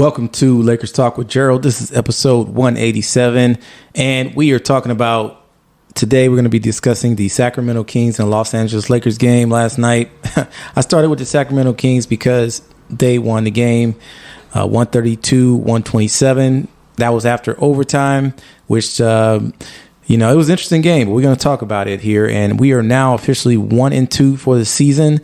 Welcome to Lakers Talk with Gerald. This is episode 187, and we are talking about today. We're going to be discussing the Sacramento Kings and Los Angeles Lakers game last night. I started with the Sacramento Kings because they won the game 132-127. That was after overtime, which it was an interesting game. But we're going to talk about it here, and we are now officially 1-2 for the season.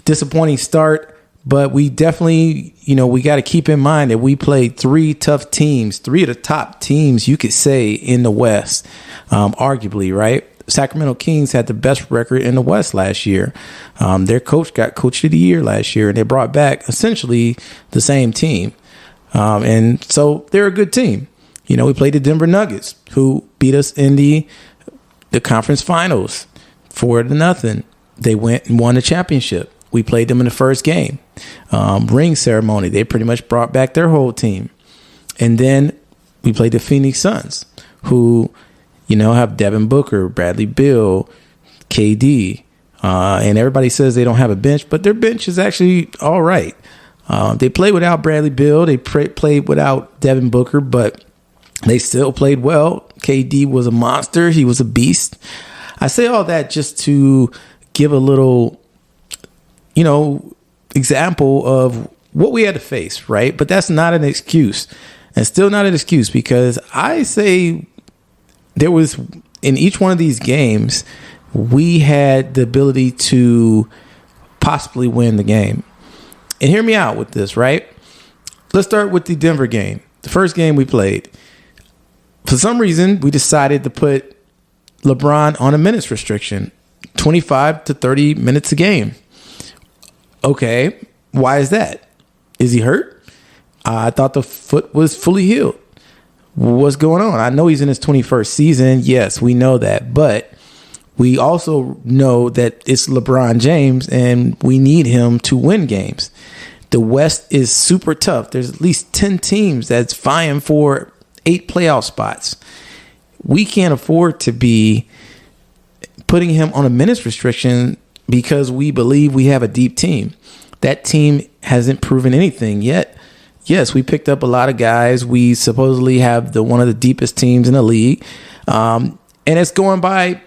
Disappointing start. But we definitely, we got to keep in mind that we played three tough teams, three of the top teams, you could say, in the West, arguably, right? Sacramento Kings had the best record in the West last year. Their coach got Coach of the Year last year, and they brought back essentially the same team. And so they're a good team. We played the Denver Nuggets, who beat us in the conference finals 4-0. They went and won the championship. We played them in the first game. Ring ceremony. They pretty much brought back their whole team. And then we played the Phoenix Suns, who, have Devin Booker, Bradley Beal, KD. And everybody says they don't have a bench, but their bench is actually all right. They played without Bradley Beal. They played without Devin Booker, but they still played well. KD was a monster. He was a beast. I say all that just to give a little example of what we had to face, right? But that's not an excuse, and still not an excuse, because I say there was, in each one of these games, we had the ability to possibly win the game. And hear me out with this, right? Let's start with the Denver game. The first game we played. For some reason, we decided to put LeBron on a minutes restriction, 25 to 30 minutes a game. Okay, why is that? Is he hurt? I thought the foot was fully healed. What's going on? I know he's in his 21st season. Yes, we know that. But we also know that it's LeBron James, and we need him to win games. The West is super tough. There's at least 10 teams that's vying for 8 playoff spots. We can't afford to be putting him on a minutes restriction because we believe we have a deep team. That team hasn't proven anything yet. Yes, we picked up a lot of guys. We supposedly have one of the deepest teams in the league. And it's going by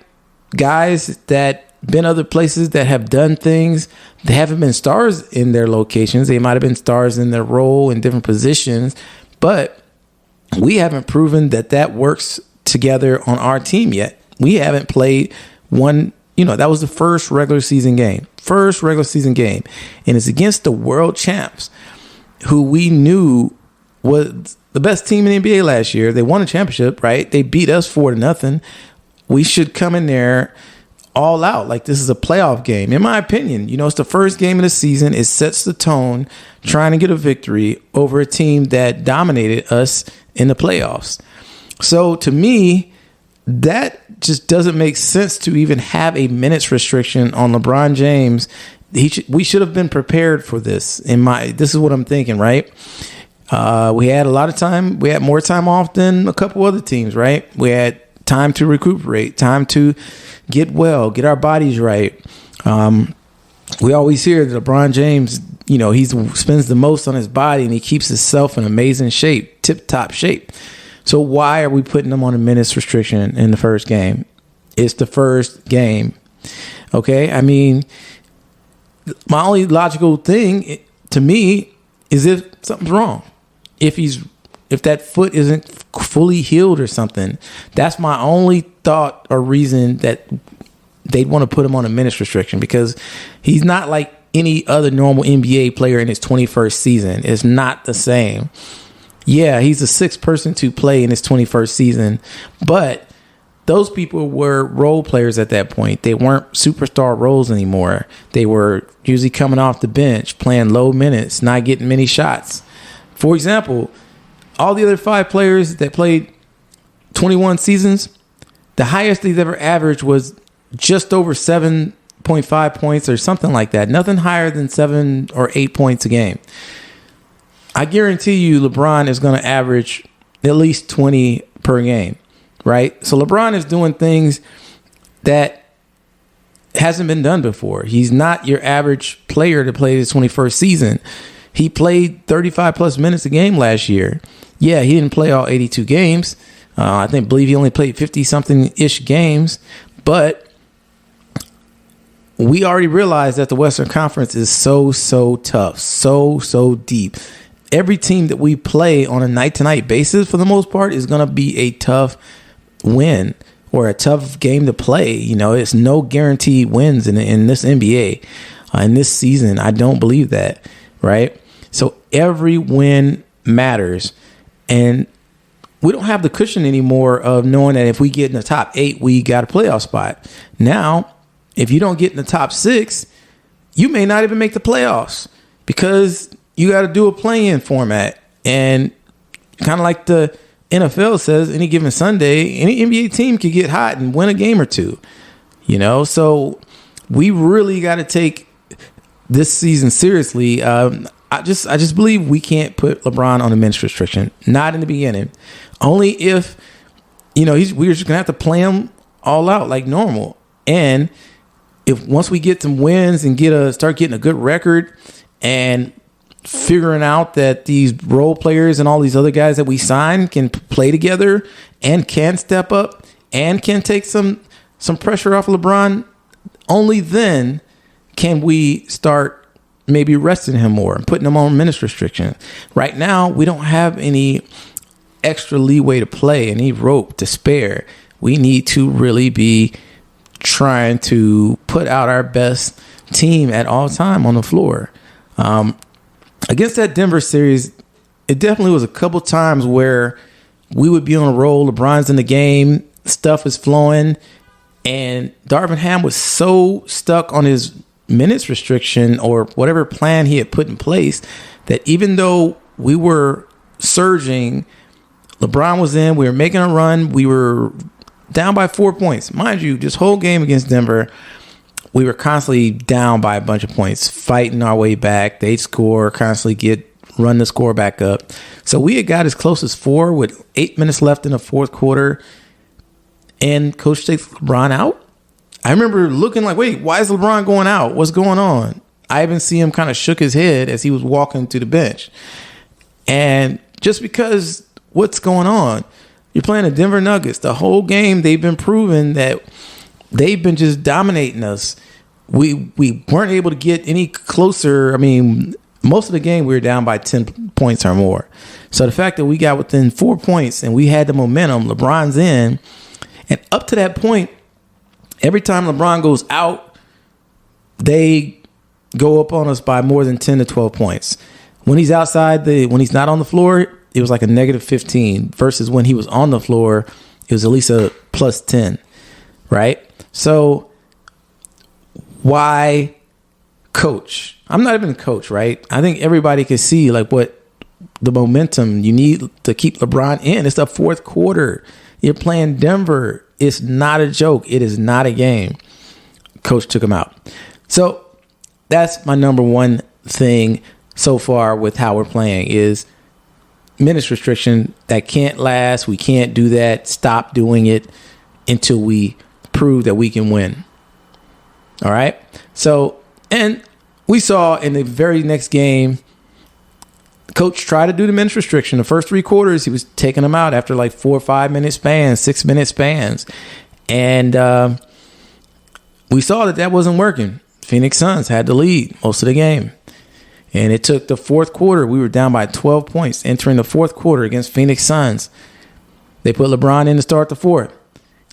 guys that been other places that have done things. They haven't been stars in their locations. They might have been stars in their role in different positions. But we haven't proven that works together on our team yet. We haven't played one. That was the first regular season game. And it's against the world champs, who we knew was the best team in the NBA last year. They won a championship, right? They beat us 4-0. We should come in there all out like this is a playoff game. In my opinion, it's the first game of the season. It sets the tone, trying to get a victory over a team that dominated us in the playoffs. So to me, that just doesn't make sense to even have a minutes restriction on LeBron James. We should have been prepared for this. This is what I'm thinking, right? We had a lot of time. We had more time off than a couple other teams, right? We had time to recuperate, time to get our bodies right. We always hear that LeBron James, he spends the most on his body, and he keeps himself in amazing shape, tip-top shape. So why are we putting him on a minutes restriction in the first game? It's the first game. Okay? I mean, my only logical thing to me is if something's wrong. If that foot isn't fully healed or something, that's my only thought or reason that they'd want to put him on a minutes restriction, because he's not like any other normal NBA player in his 21st season. It's not the same. Yeah, he's the sixth person to play in his 21st season, but those people were role players at that point. They weren't superstar roles anymore. They were usually coming off the bench, playing low minutes, not getting many shots. For example, all the other 5 players that played 21 seasons, the highest they've ever averaged was just over 7.5 points or something like that. Nothing higher than 7 or 8 points a game. I guarantee you LeBron is going to average at least 20 per game, right? So LeBron is doing things that hasn't been done before. He's not your average player to play his 21st season. He played 35 plus minutes a game last year. Yeah, he didn't play all 82 games. Believe he only played 50 something ish games, but we already realized that the Western Conference is so tough, so deep. Every team that we play on a night-to-night basis, for the most part, is going to be a tough win or a tough game to play. It's no guaranteed wins in this NBA. In this season, I don't believe that, right? So every win matters. And we don't have the cushion anymore of knowing that if we get in the top 8, we got a playoff spot. Now, if you don't get in the top 6, you may not even make the playoffs because you got to do a play-in format. And kind of like the NFL says, any given Sunday, any NBA team could get hot and win a game or two. So we really got to take this season seriously. I just believe we can't put LeBron on a minutes restriction. Not in the beginning. Only if, we're just going to have to play him all out like normal. And if once we get some wins and start getting a good record and figuring out that these role players and all these other guys that we sign can play together and can step up and can take some pressure off LeBron, only then can we start maybe resting him more and putting him on minutes restriction. Right now, we don't have any extra leeway to play, any rope to spare. We need to really be trying to put out our best team at all time on the floor. Against that Denver series, it definitely was a couple times where we would be on a roll. LeBron's in the game, stuff is flowing, and Darvin Ham was so stuck on his minutes restriction or whatever plan he had put in place that even though we were surging, LeBron was in, we were making a run, we were down by 4 points. Mind you, this whole game against Denver, we were constantly down by a bunch of points, fighting our way back. They'd score, constantly run the score back up. So we had got as close as 4 with 8 minutes left in the fourth quarter, and Coach takes LeBron out. I remember looking like, wait, why is LeBron going out? What's going on? I even see him kind of shook his head as he was walking to the bench. And just because what's going on? You're playing the Denver Nuggets. The whole game, they've been proving that they've been just dominating us. We weren't able to get any closer. I mean, most of the game we were down by 10 points or more. So the fact that we got within 4 points and we had the momentum, LeBron's in, and up to that point, every time LeBron goes out, they go up on us by more than 10 to 12 points. When he's outside, when he's not on the floor, it was like a negative 15 versus when he was on the floor, it was at least a plus 10, right? So why coach? I'm not even a coach, right? I think everybody can see like what the momentum you need to keep LeBron in. It's the fourth quarter. You're playing Denver. It's not a joke. It is not a game. Coach took him out. So that's my number one thing so far with how we're playing is minutes restriction. That can't last. We can't do that. Stop doing it until we prove that we can win. All right. So, and we saw in the very next game, Coach tried to do the minutes restriction. The first 3 quarters, he was taking them out after like 4 or 5 minute spans, 6 minute spans. And we saw that wasn't working. Phoenix Suns had the lead most of the game. And it took the fourth quarter. We were down by 12 points entering the fourth quarter against Phoenix Suns. They put LeBron in to start the fourth.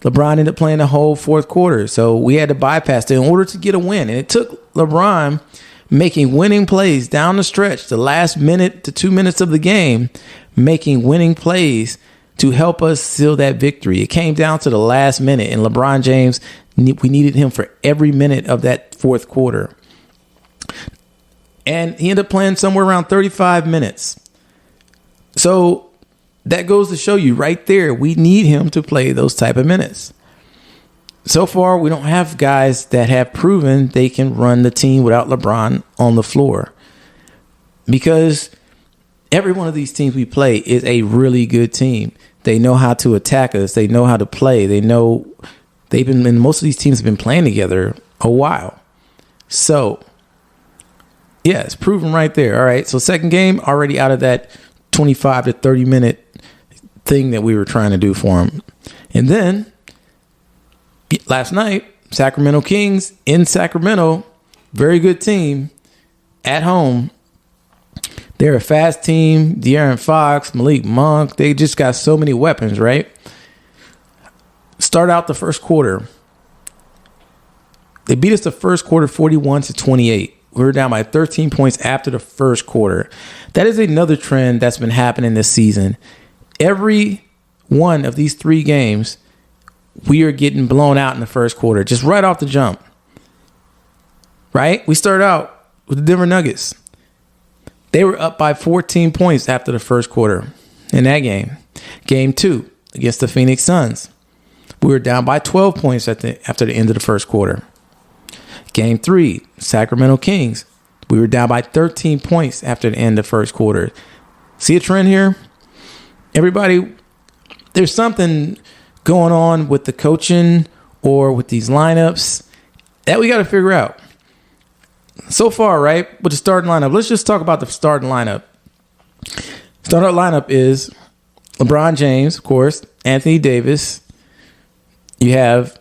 LeBron ended up playing the whole fourth quarter. So we had to bypass it in order to get a win. And it took LeBron making winning plays down the stretch, the last minute to 2 minutes of the game, making winning plays to help us seal that victory. It came down to the last minute, and LeBron James, we needed him for every minute of that fourth quarter. And he ended up playing somewhere around 35 minutes. So that goes to show you right there, we need him to play those type of minutes. So far, we don't have guys that have proven they can run the team without LeBron on the floor. Because every one of these teams we play is a really good team. They know how to attack us. They know how to play. They know most of these teams have been playing together a while. So Yeah, it's proven right there. All right. So second game, already out of that 25 to 30 minute thing that we were trying to do for him. And then last night, Sacramento Kings in Sacramento, very good team at home. They're a fast team. De'Aaron Fox, Malik Monk, they just got so many weapons, right? Start out the first quarter. They beat us the first quarter 41-28. We were down by 13 points after the first quarter. That is another trend that's been happening this season. Every one of these three games, we are getting blown out in the first quarter, just right off the jump. Right? We started out with the Denver Nuggets. They were up by 14 points after the first quarter in that game. Game 2 against the Phoenix Suns. We were down by 12 points after the end of the first quarter. Game 3, Sacramento Kings. We were down by 13 points after the end of the first quarter. See a trend here? Everybody, there's something going on with the coaching or with these lineups that we got to figure out. So far, right, with the starting lineup, let's just talk about the starting lineup. Starting lineup is LeBron James, of course, Anthony Davis. You have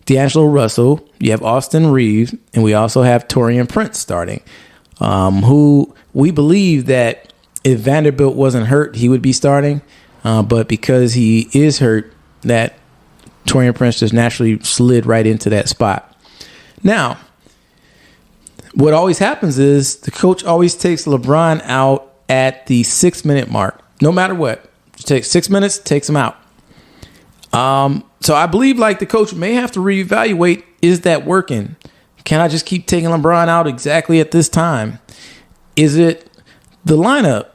D'Angelo Russell, you have Austin Reaves, and we also have Taurean Prince starting, who we believe that if Vanderbilt wasn't hurt, he would be starting. But because he is hurt, that Taurean Prince just naturally slid right into that spot. Now, what always happens is the coach always takes LeBron out at the 6-minute mark, no matter what. It takes 6 minutes, takes him out. So I believe like the coach may have to reevaluate, is that working? Can I just keep taking LeBron out exactly at this time? Is it the lineup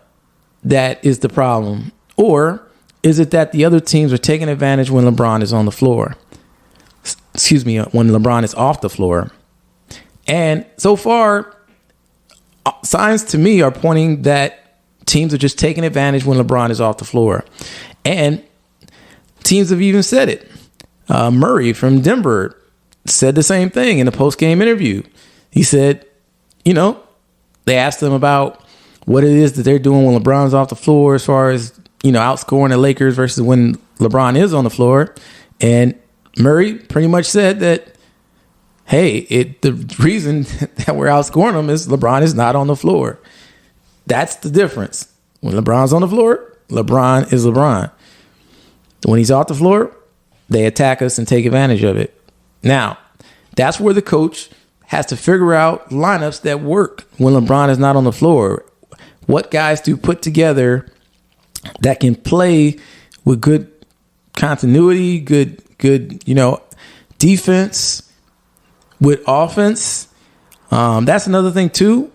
that is the problem? Or is it that the other teams are taking advantage when LeBron is on the floor? Excuse me, when LeBron is off the floor. And so far, signs to me are pointing that teams are just taking advantage when LeBron is off the floor. And teams have even said it. Murray from Denver said the same thing in a post-game interview. He said, they asked him about what it is that they're doing when LeBron's off the floor as far as, outscoring the Lakers versus when LeBron is on the floor. And Murray pretty much said that, hey, the reason that we're outscoring them is LeBron is not on the floor. That's the difference. When LeBron's on the floor, LeBron is LeBron. When he's off the floor, they attack us and take advantage of it. Now, that's where the coach has to figure out lineups that work when LeBron is not on the floor. What guys to put together that can play with good continuity, good, defense with offense. That's another thing too.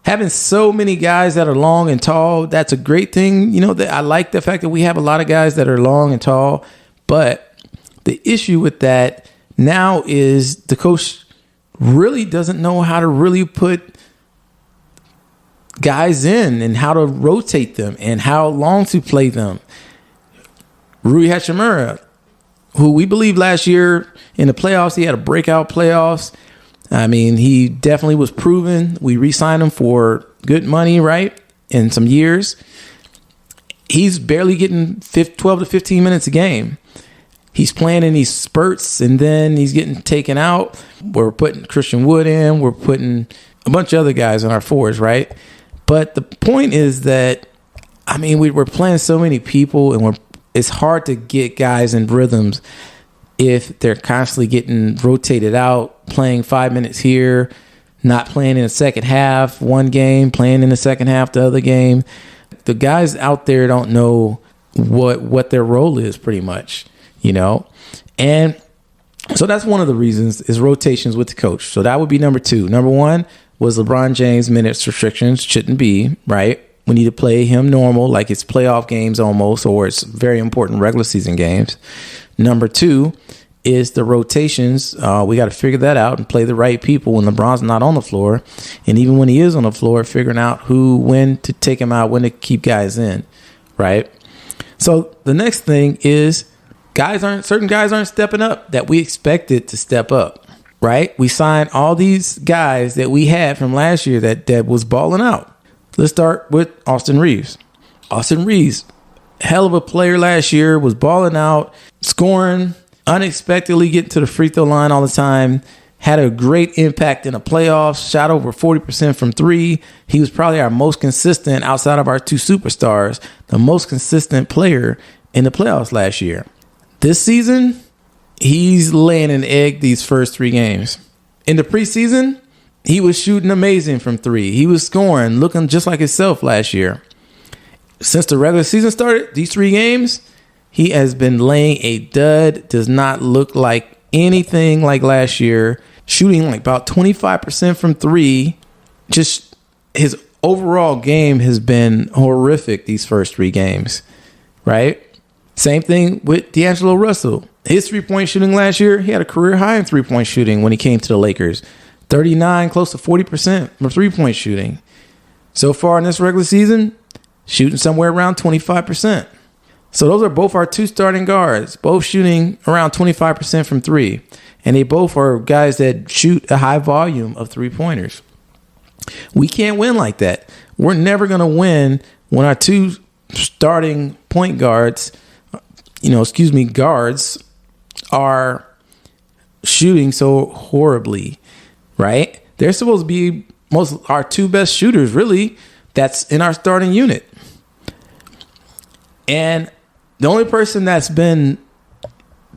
Having so many guys that are long and tall, that's a great thing. I like the fact that we have a lot of guys that are long and tall, but the issue with that now is the coach really doesn't know how to really put guys in and how to rotate them and how long to play them. Rui Hachimura, who we believe last year in the playoffs, he had a breakout playoffs. I mean, he definitely was proven. We re-signed him for good money, right? In some years. He's barely getting 12 to 15 minutes a game. He's playing in these spurts, and then he's getting taken out. We're putting Christian Wood in. We're putting a bunch of other guys in our fours, right? But the point is that, we're playing so many people, and it's hard to get guys in rhythms if they're constantly getting rotated out, playing 5 minutes here, not playing in the second half, one game, playing in the second half, the other game. The guys out there don't know what their role is pretty much, And so that's one of the reasons is rotations with the coach. So that would be number 2. Number 1 was LeBron James minutes restrictions shouldn't be, right? We need to play him normal, like it's playoff games almost, or it's very important regular season games. Number 2 is the rotations. We got to figure that out and play the right people when LeBron's not on the floor. And even when he is on the floor, figuring out when to take him out, when to keep guys in, right? So the next thing is certain guys aren't stepping up that we expected to step up, right? We signed all these guys that we had from last year that was balling out. Let's start with Austin Reaves. Austin Reaves, hell of a player last year, was balling out, scoring, unexpectedly getting to the free throw line all the time, had a great impact in the playoffs, shot over 40% from three. He was probably our most consistent outside of our two superstars, the most consistent player in the playoffs last year. This season, he's laying an egg these first 3 games. In the preseason, he was shooting amazing from three. He was scoring, looking just like himself last year. Since the regular season started, these 3 games, he has been laying a dud, does not look like anything like last year, shooting like about 25% from three. Just his overall game has been horrific these first 3 games, right? Same thing with D'Angelo Russell. His three-point shooting last year, he had a career high in three-point shooting when he came to the Lakers. 39, close to 40% from three-point shooting. So far in this regular season, shooting somewhere around 25%. So those are both our 2 starting guards, both shooting around 25% from three. And they both are guys that shoot a high volume of three-pointers. We can't win like that. We're never going to win when our 2 starting point guards, guards are shooting so horribly, right? They're supposed to be our 2 best shooters, really, that's in our starting unit. And the only person that's been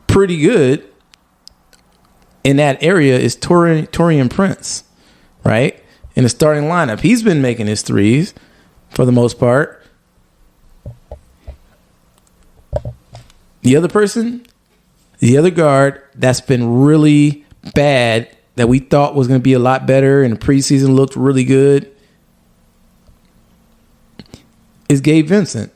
pretty good in that area is Taurean Prince, right? In the starting lineup. He's been making his threes for the most part. The other person, the other guard that's been really bad that we thought was going to be a lot better and the preseason looked really good is Gabe Vincent.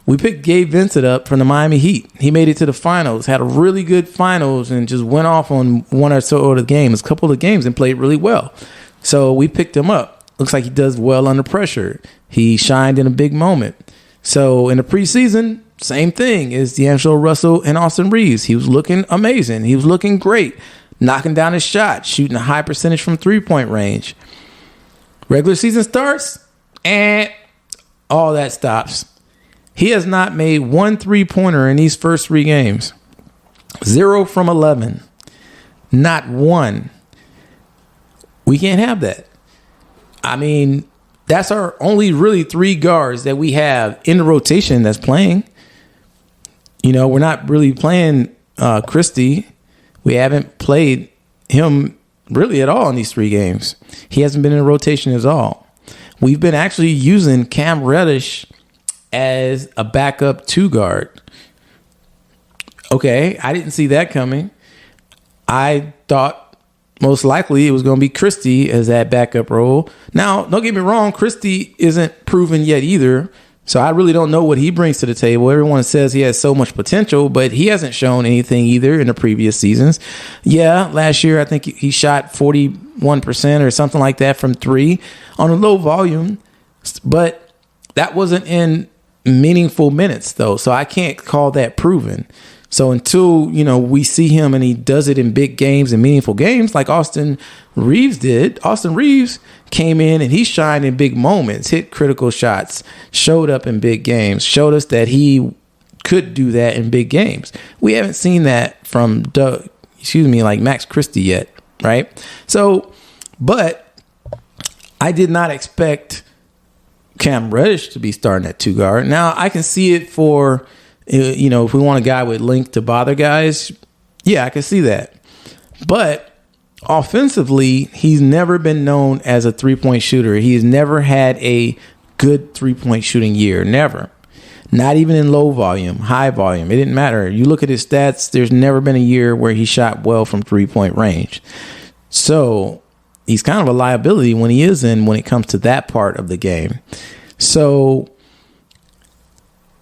We picked Gabe Vincent up from the Miami Heat. He made it to the finals, had a really good finals, and just went off on one or so of the games, a couple of games, and played really well. So we picked him up. Looks like he does well under pressure. He shined in a big moment. So in the preseason, same thing as D'Angelo Russell and Austin Reaves. He was looking amazing. He was looking great, knocking down his shot, shooting a high percentage from three-point range. Regular season starts, and all that stops. He has not made 1 3-pointer in these first 3 games. 0 from 11. Not 1. We can't have that. I mean, that's our only really 3 guards that we have in the rotation that's playing. We're not really playing Christie. We haven't played him really at all in these 3 games. He hasn't been in the rotation at all. We've been actually using Cam Reddish as a backup 2 guard. Okay, I didn't see that coming. I thought most likely it was going to be Christie as that backup role. Now, don't get me wrong, Christie isn't proven yet either, so I really don't know what he brings to the table. Everyone says he has so much potential, but he hasn't shown anything either in the previous seasons. Yeah, last year I think he shot 41% or something like that from 3 on a low volume, but that wasn't in meaningful minutes though, so I can't call that proven. So until we see him and he does it in big games and meaningful games like Austin Reaves did. Austin Reaves came in and he shined in big moments, hit critical shots, showed up in big games, showed us that he could do that in big games. We haven't seen that from Max Christie yet, right? So, but I did not expect Cam Reddish to be starting at 2 guard. Now I can see it for, if we want a guy with length to bother guys, yeah, I can see that. But offensively, he's never been known as a 3-point shooter. He's never had a good 3-point shooting year. Never. Not even in low volume, high volume. It didn't matter. You look at his stats, there's never been a year where he shot well from 3-point range. So he's kind of a liability when it comes to that part of the game. So,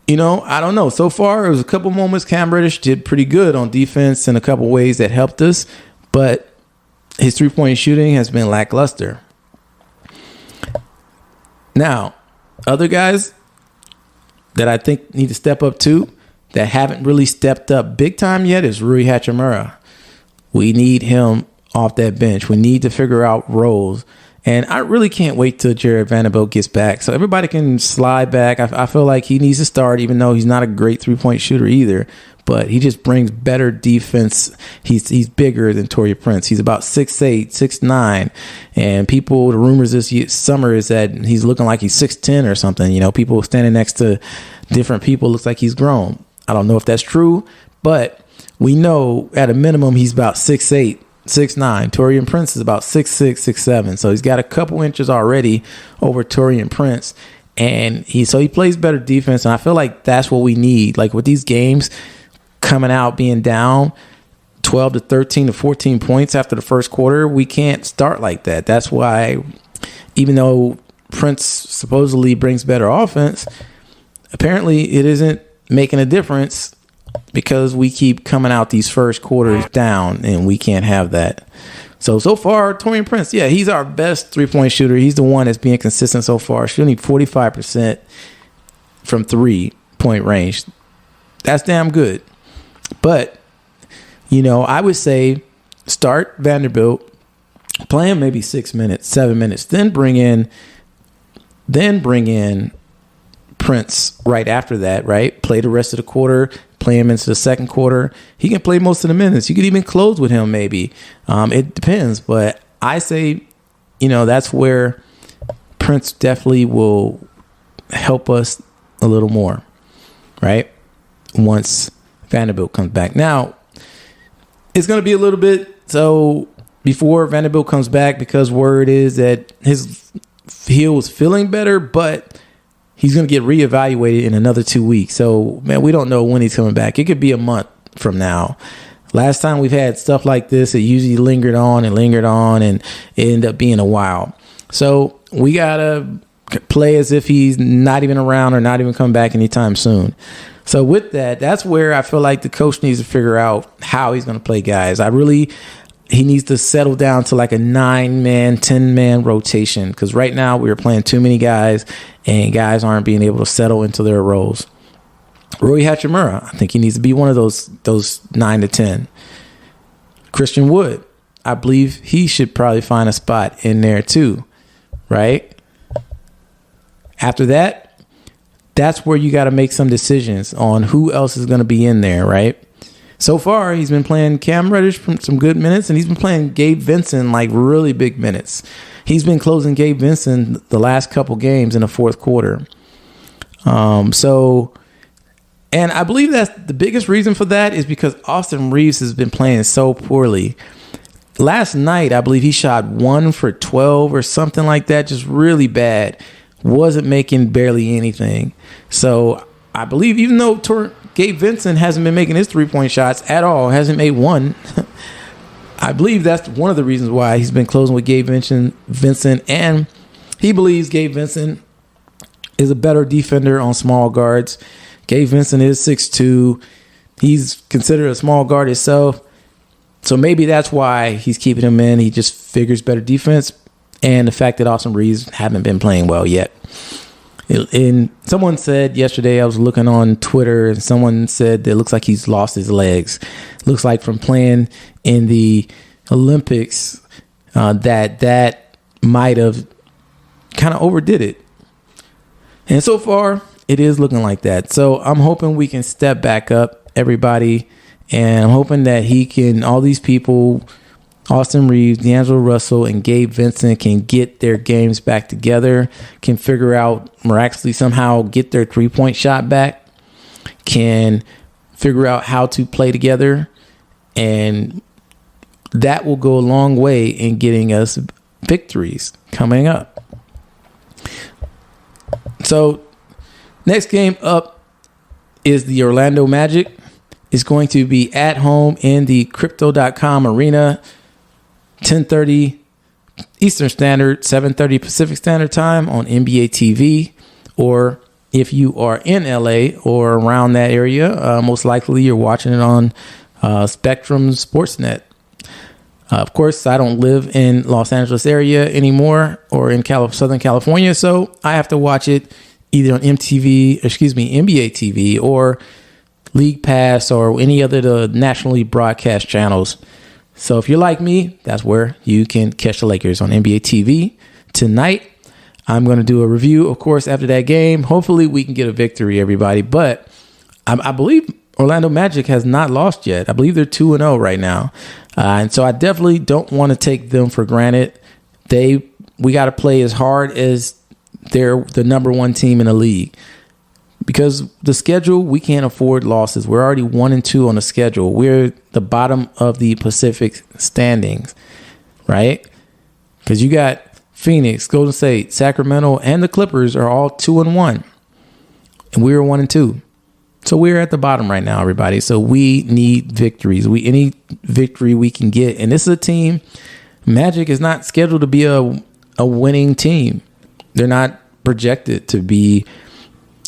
I don't know. So far, it was a couple moments Cam Reddish did pretty good on defense in a couple ways that helped us, but his 3-point shooting has been lackluster. Now, other guys that I think need to step up too, that haven't really stepped up big time yet, is Rui Hachimura. We need him off that bench. We need to figure out roles. And I really can't wait till Jared Vanderbilt gets back, so everybody can slide back. I feel like he needs to start, even though he's not a great three-point shooter either. But he just brings better defense. He's bigger than Taurean Prince. He's about 6'8", 6'9". And the rumors this summer is that he's looking like he's 6'10" or something. You know, people standing next to different people, looks like he's grown. I don't know if that's true, but we know at a minimum he's about 6'8", 6'9". Taurean Prince is about 6'6", 6'7". So he's got a couple inches already over Taurean Prince. And he plays better defense. And I feel like that's what we need. Like with these games coming out being down 12 to 13 to 14 points after the first quarter, we can't start like that. That's why, even though Prince supposedly brings better offense, apparently it isn't making a difference because we keep coming out these first quarters down, and we can't have that. So far, Taurean Prince, yeah, he's our best three-point shooter. He's the one that's being consistent so far, shooting 45% from three-point range. That's damn good. But, you know, I would say start Vanderbilt, play him maybe 6 minutes, 7 minutes, then bring in Prince right after that, right? Play the rest of the quarter, play him into the second quarter. He can play most of the minutes. You could even close with him maybe. It depends. But I say, you know, that's where Prince definitely will help us a little more, right? Once Vanderbilt comes back. Now, it's going to be a little bit so before Vanderbilt comes back, because word is that his heel was feeling better, but he's going to get reevaluated in another 2 weeks. So, man, we don't know when he's coming back. It could be a month from now. Last time we've had stuff like this, it usually lingered on, and it ended up being a while. So we got to play as if he's not even around or not even coming back anytime soon. So with that, that's where I feel like the coach needs to figure out how he's going to play guys. He needs to settle down to like a 9-man, 10-man rotation, because right now we're playing too many guys and guys aren't being able to settle into their roles. Rui Hachimura, I think he needs to be one of those 9 to 10. Christian Wood, I believe he should probably find a spot in there too, right? After that, that's where you got to make some decisions on who else is going to be in there, right? So far, he's been playing Cam Reddish from some good minutes, and he's been playing Gabe Vincent like really big minutes. He's been closing Gabe Vincent the last couple games in the fourth quarter. And I believe that's the biggest reason for that is because Austin Reaves has been playing so poorly. Last night, I believe he shot 1 for 12 or something like that, just really bad. Wasn't making barely anything. So I believe even though Gabe Vincent hasn't been making his three-point shots at all, hasn't made one, I believe that's one of the reasons why he's been closing with Gabe Vincent, and he believes Gabe Vincent is a better defender on small guards. Gabe Vincent is 6'2". He's considered a small guard himself, so maybe that's why he's keeping him in. He just figures better defense, and the fact that Austin Reaves haven't been playing well yet. And someone said yesterday, I was looking on Twitter, and someone said that it looks like he's lost his legs. Looks like from playing in the Olympics, that might have kind of overdid it. And so far, it is looking like that. So I'm hoping we can step back up, everybody, and I'm hoping that all these people, Austin Reaves, D'Angelo Russell, and Gabe Vincent can get their games back together, can figure out, miraculously somehow get their three-point shot back, can figure out how to play together, and that will go a long way in getting us victories coming up. So next game up is the Orlando Magic. It's going to be at home in the Crypto.com arena. 10:30 Eastern Standard, 7:30 Pacific Standard Time on NBA TV. Or if you are in LA or around that area, most likely you're watching it on Spectrum Sportsnet. Of course, I don't live in Los Angeles area anymore or in Southern California, so I have to watch it either on NBA TV or League Pass or any other the nationally broadcast channels. So if you're like me, that's where you can catch the Lakers on NBA TV tonight. I'm going to do a review, of course, after that game. Hopefully we can get a victory, everybody. But I believe Orlando Magic has not lost yet. I believe they're 2-0 right now. And so I definitely don't want to take them for granted. We got to play as hard as they're the number one team in the league. Because the schedule, we can't afford losses. We're already 1-2 on the schedule. We're the bottom of the Pacific standings, right? Because you got Phoenix, Golden State, Sacramento, and the Clippers are all 2-1. And we're 1-2. So we're at the bottom right now, everybody. So we need victories. Any victory we can get. And this is a team, Magic is not scheduled to be a winning team. They're not projected to be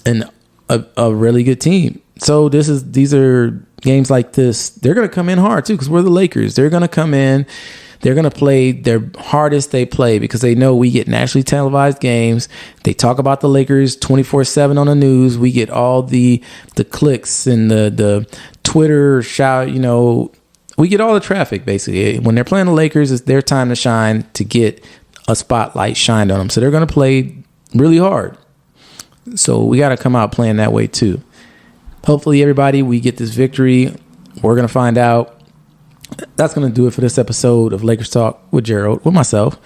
a really good team. So these are games like this. They're going to come in hard too, because we're the Lakers. They're going to come in. They're going to play their hardest they play, because they know we get nationally televised games. They talk about the Lakers 24/7 on the news. We get all the clicks and the Twitter shout. We get all the traffic basically. When they're playing the Lakers, it's their time to shine, to get a spotlight shined on them. So they're going to play really hard. So we got to come out playing that way too. Hopefully, everybody, we get this victory. We're going to find out. That's going to do it for this episode of Lakers Talk with Gerald, with myself,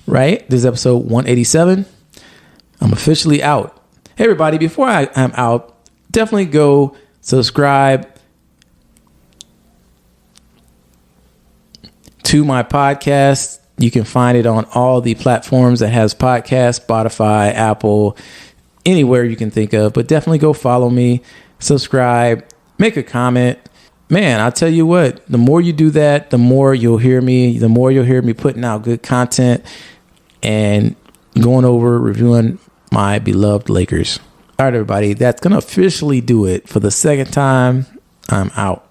right? This is episode 187. I'm officially out. Hey, everybody, before I'm out, definitely go subscribe to my podcast. You can find it on all the platforms that has podcasts, Spotify, Apple, anywhere you can think of. But definitely go follow me, subscribe, make a comment. Man, I'll tell you what, the more you do that, the more you'll hear me putting out good content and going over, reviewing my beloved Lakers. All right, everybody, that's going to officially do it for the second time. I'm out.